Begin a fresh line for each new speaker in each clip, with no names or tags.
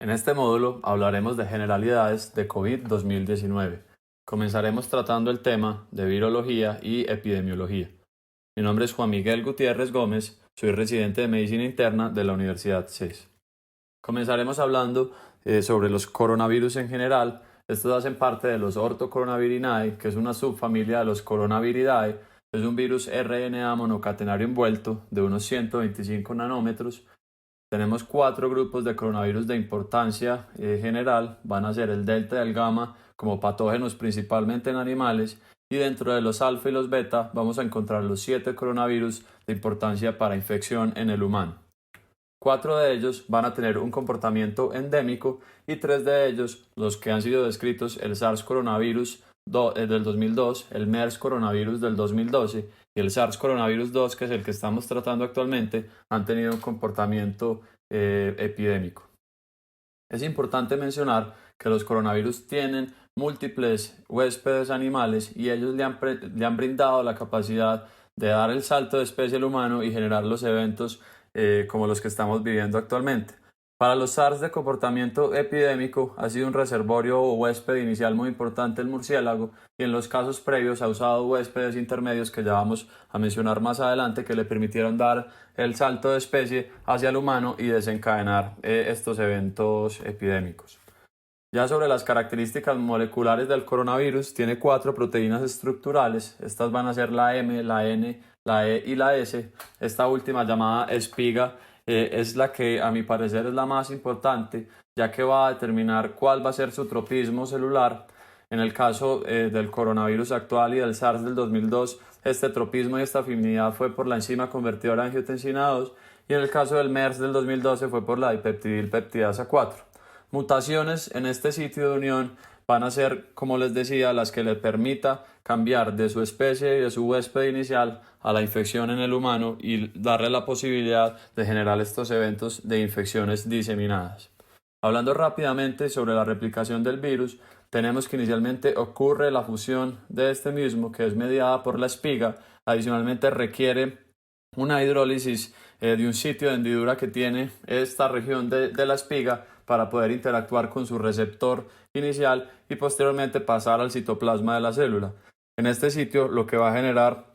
En este módulo hablaremos de generalidades de COVID 2019. Comenzaremos tratando el tema de virología y epidemiología. Mi nombre es Juan Miguel Gutiérrez Gómez, soy residente de Medicina Interna de la Universidad CES. Comenzaremos hablando sobre los coronavirus en general. Estos hacen parte de los ortocoronavirinae, que es una subfamilia de los coronaviridae. Es un virus RNA monocatenario envuelto de unos 125 nanómetros. Tenemos 4 grupos de coronavirus de importancia general, van a ser el delta y el gamma como patógenos principalmente en animales, y dentro de los alfa y los beta vamos a encontrar los 7 coronavirus de importancia para infección en el humano. 4 de ellos van a tener un comportamiento endémico y 3 de ellos, los que han sido descritos, el SARS coronavirus del 2002, el MERS coronavirus del 2012 y el SARS coronavirus 2, que es el que estamos tratando actualmente, han tenido un comportamiento epidémico. Es importante mencionar que los coronavirus tienen múltiples huéspedes animales y ellos le han brindado la capacidad de dar el salto de especie al humano y generar los eventos como los que estamos viviendo actualmente. Para los SARS de comportamiento epidémico ha sido un reservorio o huésped inicial muy importante el murciélago, y en los casos previos ha usado huéspedes intermedios que ya vamos a mencionar más adelante, que le permitieron dar el salto de especie hacia el humano y desencadenar estos eventos epidémicos. Ya sobre las características moleculares del coronavirus, tiene 4 proteínas estructurales. Estas van a ser la M, la N, la E y la S. Esta última, llamada espiga, es la que a mi parecer es la más importante, ya que va a determinar cuál va a ser su tropismo celular. En el caso del coronavirus actual y del SARS del 2002, este tropismo y esta afinidad fue por la enzima convertidora de angiotensina 2, y en el caso del MERS del 2012 fue por la dipeptidilpeptidasa 4. Mutaciones en este sitio de unión van a ser, como les decía, las que le permita cambiar de su especie y de su huésped inicial a la infección en el humano y darle la posibilidad de generar estos eventos de infecciones diseminadas. Hablando rápidamente sobre la replicación del virus, tenemos que inicialmente ocurre la fusión de este mismo, que es mediada por la espiga. Adicionalmente requiere una hidrólisis de un sitio de hendidura que tiene esta región de la espiga para poder interactuar con su receptor inicial y posteriormente pasar al citoplasma de la célula. En este sitio lo que va a generar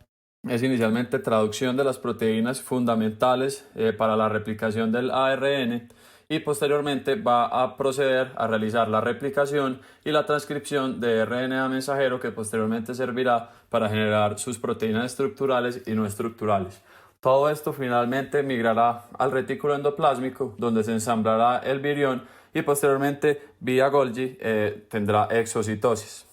es inicialmente traducción de las proteínas fundamentales para la replicación del ARN, y posteriormente va a proceder a realizar la replicación y la transcripción de RNA mensajero, que posteriormente servirá para generar sus proteínas estructurales y no estructurales. Todo esto finalmente migrará al retículo endoplásmico, donde se ensamblará el virión y posteriormente vía Golgi tendrá exocitosis.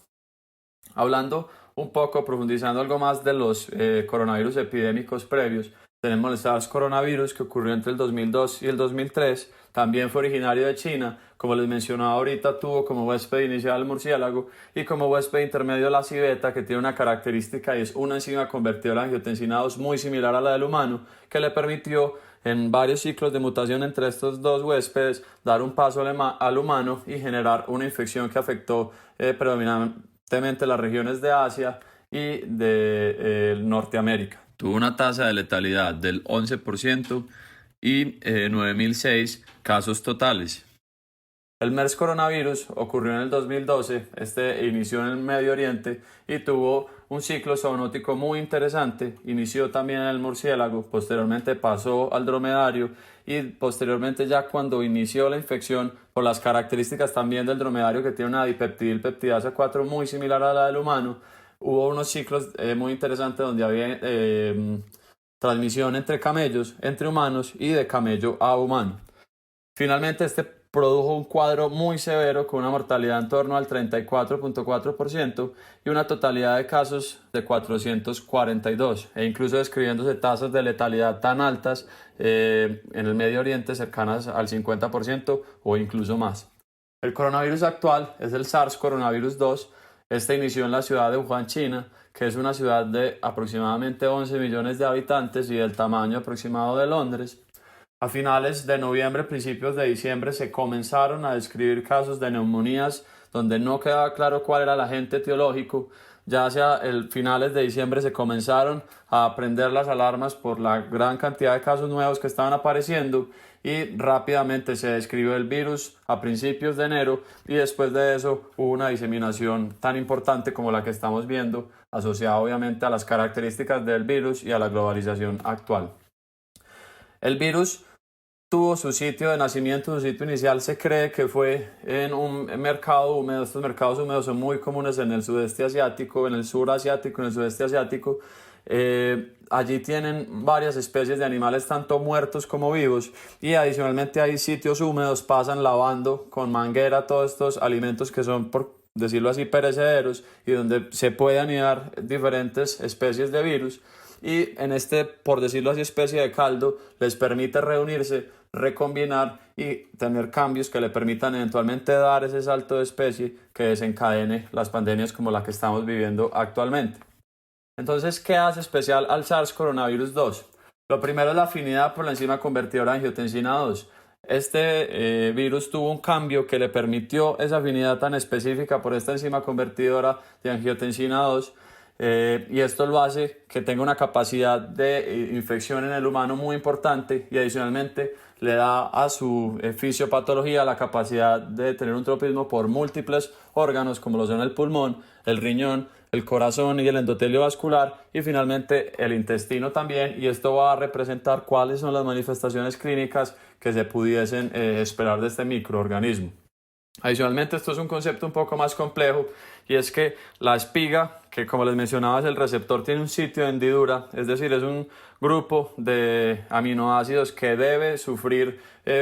Hablando un poco, profundizando algo más de los coronavirus epidémicos previos, tenemos el SARS coronavirus, que ocurrió entre el 2002 y el 2003. También fue originario de China. Como les mencionaba ahorita, tuvo como huésped inicial el murciélago y como huésped intermedio la civeta, que tiene una característica y es una enzima convertidora de angiotensina 2 muy similar a la del humano, que le permitió en varios ciclos de mutación entre estos dos huéspedes dar un paso al humano y generar una infección que afectó predominantemente las regiones de Asia y de Norteamérica. Tuvo una tasa de letalidad del 11% y 9.006 casos totales. El MERS coronavirus ocurrió en el 2012, inició en el Medio Oriente y tuvo un ciclo zoonótico muy interesante. Inició también en el murciélago, posteriormente pasó al dromedario y posteriormente, ya cuando inició la infección, por las características también del dromedario, que tiene una dipeptidilpeptidasa 4 muy similar a la del humano, hubo unos ciclos muy interesantes donde había transmisión entre camellos, entre humanos y de camello a humano. Finalmente, produjo un cuadro muy severo con una mortalidad en torno al 34.4% y una totalidad de casos de 442, e incluso describiéndose tasas de letalidad tan altas en el Medio Oriente, cercanas al 50% o incluso más. El coronavirus actual es el SARS coronavirus 2. Inició en la ciudad de Wuhan, China, que es una ciudad de aproximadamente 11 millones de habitantes y del tamaño aproximado de Londres. A finales de noviembre, principios de diciembre, se comenzaron a describir casos de neumonías donde no quedaba claro cuál era el agente etiológico. Ya hacia finales de diciembre se comenzaron a prender las alarmas por la gran cantidad de casos nuevos que estaban apareciendo, y rápidamente se describió el virus a principios de enero y después de eso hubo una diseminación tan importante como la que estamos viendo, asociada obviamente a las características del virus y a la globalización actual. El virus tuvo su sitio de nacimiento, su sitio inicial se cree que fue en un mercado húmedo. Estos mercados húmedos son muy comunes en el sudeste asiático, en el sur asiático, en el sudeste asiático. Allí tienen varias especies de animales, tanto muertos como vivos, y adicionalmente hay sitios húmedos, pasan lavando con manguera todos estos alimentos que son, por decirlo así, perecederos, y donde se pueden anidar diferentes especies de virus. Y en este, por decirlo así, especie de caldo, les permite reunirse, recombinar y tener cambios que le permitan eventualmente dar ese salto de especie que desencadene las pandemias como la que estamos viviendo actualmente. Entonces, ¿qué hace especial al SARS-CoV-2? Lo primero es la afinidad por la enzima convertidora de angiotensina 2. Este virus tuvo un cambio que le permitió esa afinidad tan específica por esta enzima convertidora de angiotensina 2. Y esto lo hace que tenga una capacidad de infección en el humano muy importante y adicionalmente le da a su fisiopatología la capacidad de tener un tropismo por múltiples órganos como lo son el pulmón, el riñón, el corazón y el endotelio vascular y finalmente el intestino también, y esto va a representar cuáles son las manifestaciones clínicas que se pudiesen esperar de este microorganismo. Adicionalmente, esto es un concepto un poco más complejo y es que la espiga, que como les mencionaba es el receptor, tiene un sitio de hendidura, es decir, es un grupo de aminoácidos que debe sufrir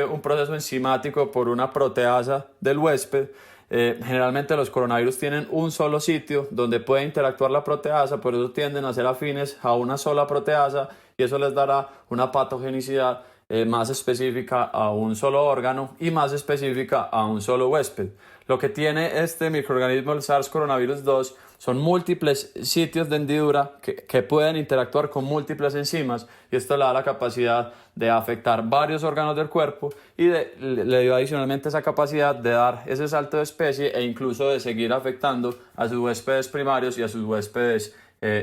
un proceso enzimático por una proteasa del huésped. Generalmente los coronavirus tienen un solo sitio donde puede interactuar la proteasa, por eso tienden a ser afines a una sola proteasa y eso les dará una patogenicidad más específica a un solo órgano y más específica a un solo huésped. Lo que tiene este microorganismo, el SARS-CoV-2, son múltiples sitios de hendidura que pueden interactuar con múltiples enzimas y esto le da la capacidad de afectar varios órganos del cuerpo y le dio adicionalmente esa capacidad de dar ese salto de especie e incluso de seguir afectando a sus huéspedes primarios y a sus huéspedes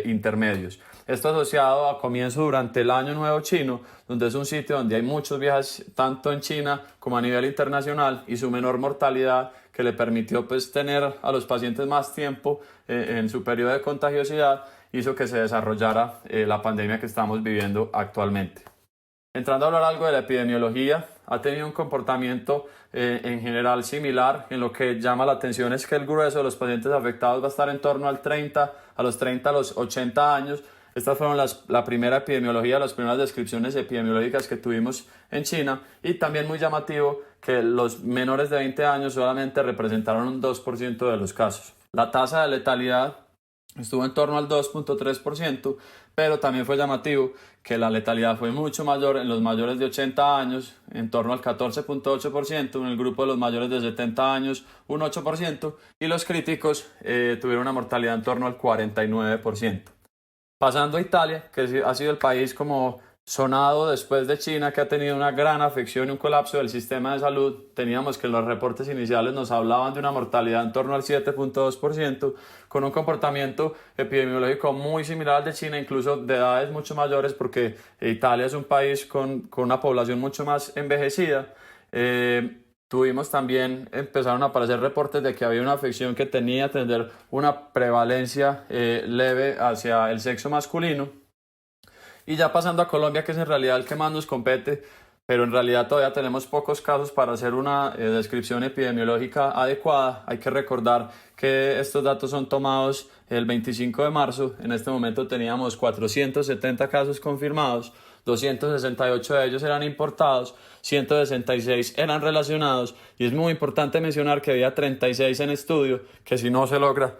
intermedios. Esto asociado a comienzo durante el Año Nuevo Chino, donde es un sitio donde hay muchos viajes tanto en China como a nivel internacional y su menor mortalidad que le permitió pues tener a los pacientes más tiempo en su periodo de contagiosidad hizo que se desarrollara la pandemia que estamos viviendo actualmente. Entrando a hablar algo de la epidemiología, ha tenido un comportamiento en general similar. En lo que llama la atención es que el grueso de los pacientes afectados va a estar en torno al 30, a los 80 años. Estas fueron la primera epidemiología, las primeras descripciones epidemiológicas que tuvimos en China y también muy llamativo que los menores de 20 años solamente representaron un 2% de los casos. La tasa de letalidad estuvo en torno al 2.3%, pero también fue llamativo que la letalidad fue mucho mayor en los mayores de 80 años, en torno al 14.8%, en el grupo de los mayores de 70 años un 8%, y los críticos tuvieron una mortalidad en torno al 49%. Pasando a Italia, que ha sido el país como sonado después de China, que ha tenido una gran afección y un colapso del sistema de salud. Teníamos que los reportes iniciales nos hablaban de una mortalidad en torno al 7.2%, con un comportamiento epidemiológico muy similar al de China, incluso de edades mucho mayores, porque Italia es un país con una población mucho más envejecida. Tuvimos también, empezaron a aparecer reportes de que había una afección que tenía que tener una prevalencia leve hacia el sexo masculino. Y ya pasando a Colombia, que es en realidad el que más nos compete, pero en realidad todavía tenemos pocos casos para hacer una descripción epidemiológica adecuada. Hay que recordar que estos datos son tomados el 25 de marzo. En este momento teníamos 470 casos confirmados, 268 de ellos eran importados, 166 eran relacionados y es muy importante mencionar que había 36 en estudio, que si no se logra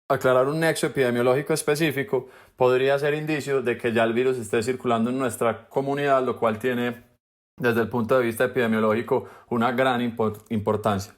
aclarar un nexo epidemiológico específico, podría ser indicio de que ya el virus esté circulando en nuestra comunidad, lo cual tiene, desde el punto de vista epidemiológico, una gran importancia.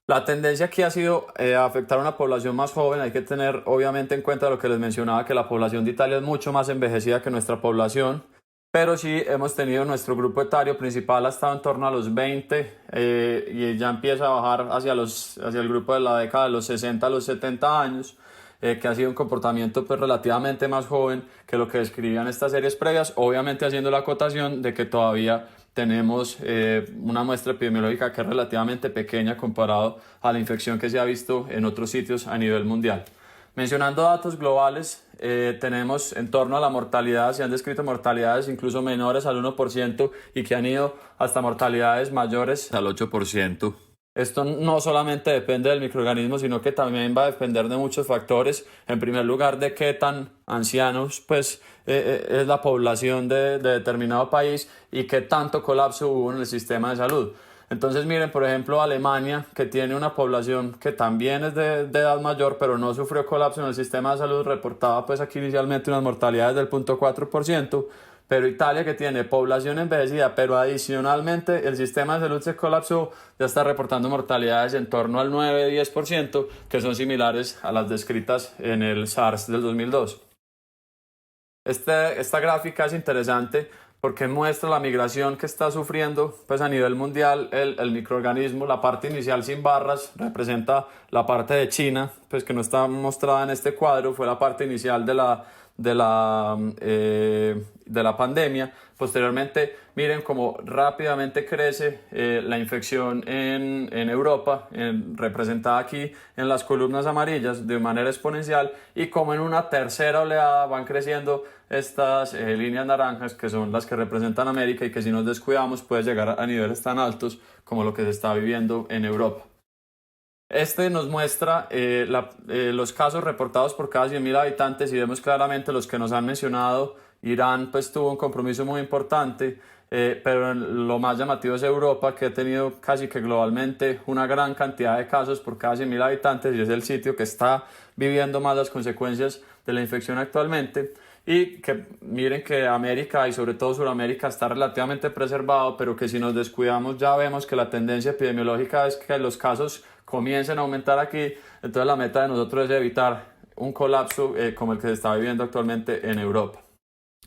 La tendencia aquí ha sido afectar a una población más joven. Hay que tener obviamente en cuenta lo que les mencionaba, que la población de Italia es mucho más envejecida que nuestra población, pero sí hemos tenido nuestro grupo etario principal ha estado en torno a los 20 y ya empieza a bajar hacia el grupo de la década de los 60 a los 70 años, que ha sido un comportamiento pues relativamente más joven que lo que describían estas series previas, obviamente haciendo la acotación de que todavía tenemos una muestra epidemiológica que es relativamente pequeña comparado a la infección que se ha visto en otros sitios a nivel mundial. Mencionando datos globales, tenemos en torno a la mortalidad, se han descrito mortalidades incluso menores al 1% y que han ido hasta mortalidades mayores al 8%. Esto no solamente depende del microorganismo, sino que también va a depender de muchos factores. En primer lugar, de qué tan ancianos es la población de determinado país y qué tanto colapso hubo en el sistema de salud. Entonces miren, por ejemplo, Alemania, que tiene una población que también es de edad mayor, pero no sufrió colapso en el sistema de salud, reportaba pues aquí inicialmente unas mortalidades del 0.4%, pero Italia, que tiene población envejecida, pero adicionalmente el sistema de salud se colapsó, ya está reportando mortalidades en torno al 9-10%, que son similares a las descritas en el SARS del 2002. Esta gráfica es interesante porque muestra la migración que está sufriendo pues a nivel mundial el microorganismo. La parte inicial sin barras representa la parte de China, pues que no está mostrada en este cuadro, fue la parte inicial de la pandemia. Posteriormente, miren cómo rápidamente crece la infección en Europa, representada aquí en las columnas amarillas de manera exponencial, y como en una tercera oleada van creciendo estas líneas naranjas, que son las que representan América, y que si nos descuidamos puede llegar a niveles tan altos como lo que se está viviendo en Europa. Este nos muestra los casos reportados por cada 100.000 habitantes y vemos claramente los que nos han mencionado. Irán pues tuvo un compromiso muy importante, pero lo más llamativo es Europa, que ha tenido casi que globalmente una gran cantidad de casos por cada 100.000 habitantes y es el sitio que está viviendo más las consecuencias de la infección actualmente. Y que miren que América y sobre todo Sudamérica está relativamente preservado, pero que si nos descuidamos ya vemos que la tendencia epidemiológica es que los casos comiencen a aumentar aquí. Entonces la meta de nosotros es evitar un colapso como el que se está viviendo actualmente en Europa.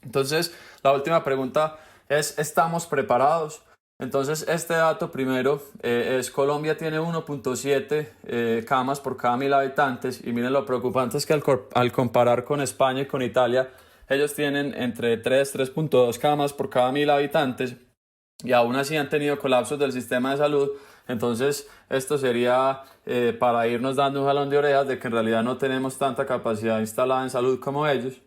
Entonces la última pregunta es, ¿estamos preparados? Entonces este dato primero es Colombia tiene 1.7 camas por cada 1.000 habitantes y miren lo preocupante es que al comparar con España y con Italia, ellos tienen entre 3.2 camas por cada 1.000 habitantes y aún así han tenido colapsos del sistema de salud. Entonces esto sería para irnos dando un jalón de orejas de que en realidad no tenemos tanta capacidad instalada en salud como ellos.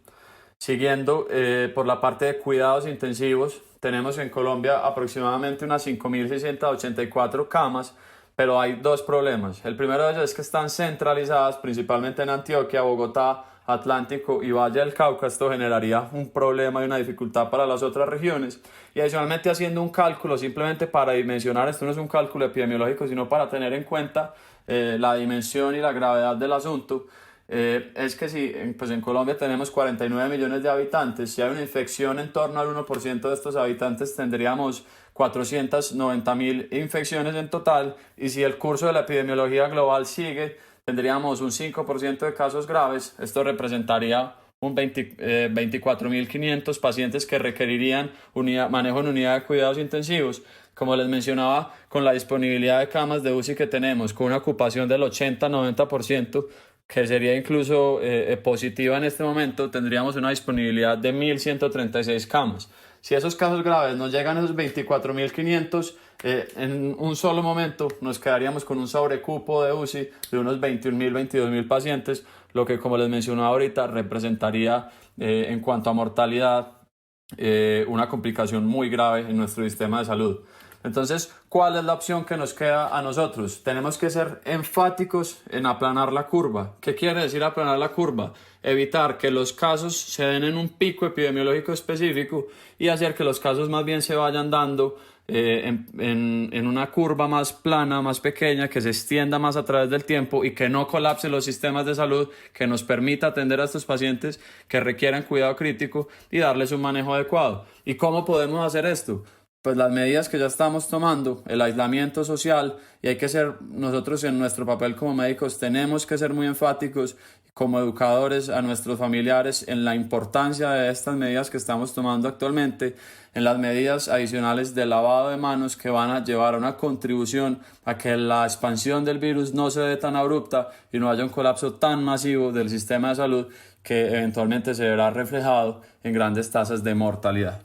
Siguiendo por la parte de cuidados intensivos, tenemos en Colombia aproximadamente unas 5.684 camas, pero hay dos problemas. El primero de ellos es que están centralizadas principalmente en Antioquia, Bogotá, Atlántico y Valle del Cauca. Esto generaría un problema y una dificultad para las otras regiones. Y adicionalmente haciendo un cálculo simplemente para dimensionar, esto no es un cálculo epidemiológico, sino para tener en cuenta la dimensión y la gravedad del asunto. Es que si pues en Colombia tenemos 49 millones de habitantes, si hay una infección en torno al 1% de estos habitantes tendríamos 490.000 infecciones en total, y si el curso de la epidemiología global sigue tendríamos un 5% de casos graves. Esto representaría 24.500 pacientes que requerirían manejo en unidad de cuidados intensivos. Como les mencionaba, con la disponibilidad de camas de UCI que tenemos, con una ocupación del 80-90%, que sería incluso positiva en este momento, tendríamos una disponibilidad de 1.136 camas. Si esos casos graves nos llegan a esos 24.500, en un solo momento nos quedaríamos con un sobrecupo de UCI de unos 21.000, 22.000 pacientes, lo que, como les mencionaba ahorita, representaría en cuanto a mortalidad una complicación muy grave en nuestro sistema de salud. Entonces, ¿cuál es la opción que nos queda a nosotros? Tenemos que ser enfáticos en aplanar la curva. ¿Qué quiere decir aplanar la curva? Evitar que los casos se den en un pico epidemiológico específico y hacer que los casos más bien se vayan dando en una curva más plana, más pequeña, que se extienda más a través del tiempo y que no colapse los sistemas de salud, que nos permita atender a estos pacientes que requieran cuidado crítico y darles un manejo adecuado. ¿Y cómo podemos hacer esto? Pues las medidas que ya estamos tomando, el aislamiento social, y hay que ser, nosotros en nuestro papel como médicos tenemos que ser muy enfáticos como educadores a nuestros familiares en la importancia de estas medidas que estamos tomando actualmente, en las medidas adicionales de lavado de manos que van a llevar a una contribución a que la expansión del virus no se dé tan abrupta y no haya un colapso tan masivo del sistema de salud que eventualmente se verá reflejado en grandes tasas de mortalidad.